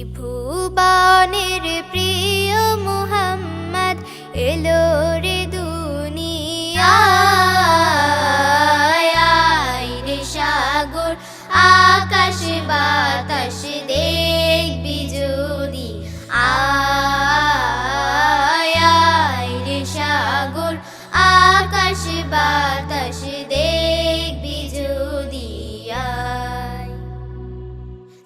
ত্রিভুবনের প্রিয় মুহাম্মদ এলো রে দুনিয়ায়। আয় রে সাগর আকাশ বাতাস দেখবি যদি, আয় রে সাগর আকাশ বাতাস দেখবি যদি।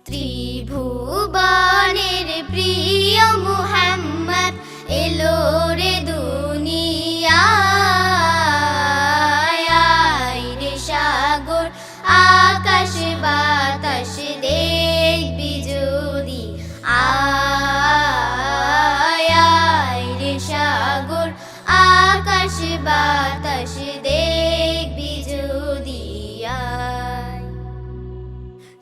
ত্রিভুবনের প্রিয় মুহাম্মদ এলো রে দুনিয়ায়। আয় রে সাগর আকাশ বাতাস দেখবি যদি, আয় রে সাগর আকাশ বাতাস দেখবি যদি।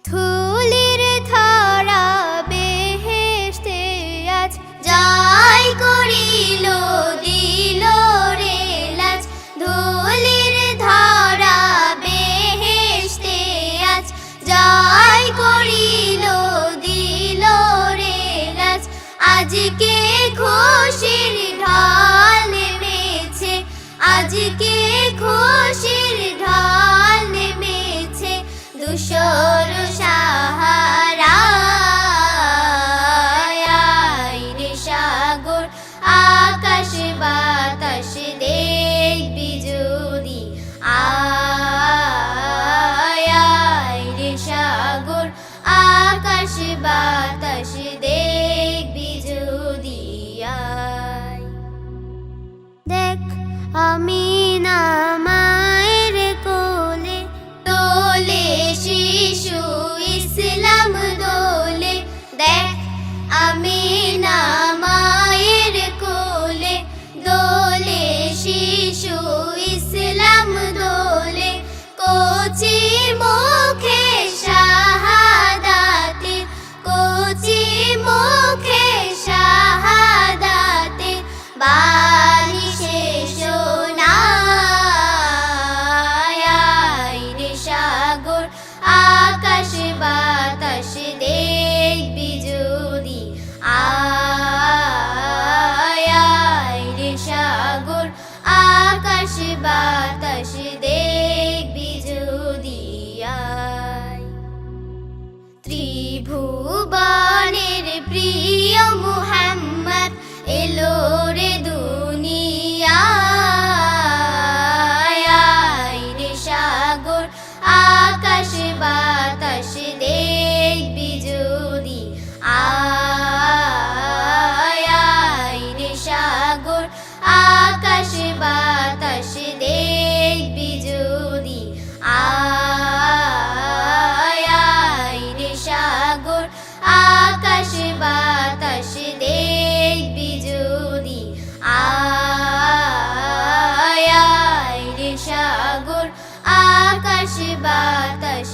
ধুলির ধরা বেহেশতে আজ যাই করিল দিল রে লাজ। ধুলির ধরা বেহেশতে আজ যাই করিল দিল রে লাজ। আজকে খুশির ঢাল নেমেছে, আজকে খুশির ঢাল নেমেছে ধূসর সাহারায়। আয় রে সাগর আকাশ বাতাস দেখবি যদি, আয় রে সাগর আকাশ বাতাস দেখবি যদি। দেখ আমিনা মায়ের কোলে দোলে শিশু ইসলাম দোলে। দেখ আমিনা মায়ের কোলে দোলে শিশু ইসলাম দোলে। কচি মুখে শাহাদাতে, কচি মুখে শাহাদাতে বাণী শেষ শোনায়। আয় রে সাগর আকাশ বাতাস দেখবি যদি, আয় রে সাগর আকাশ বাতাস দেখবি যদি। ত্রিভুবনের প্রিয় মুহাম্মদ এলো রে দুনিয়ায়। আয় রে সাগর আকাশ বাতাস দেখবি যদি, আয় রে সাগর আকাশ বাতাস দেখবি যদি, আয় রে সাগর আকাশ বাতাস দেখবি যদি, আয় রে সাগর আকাশ বাতাস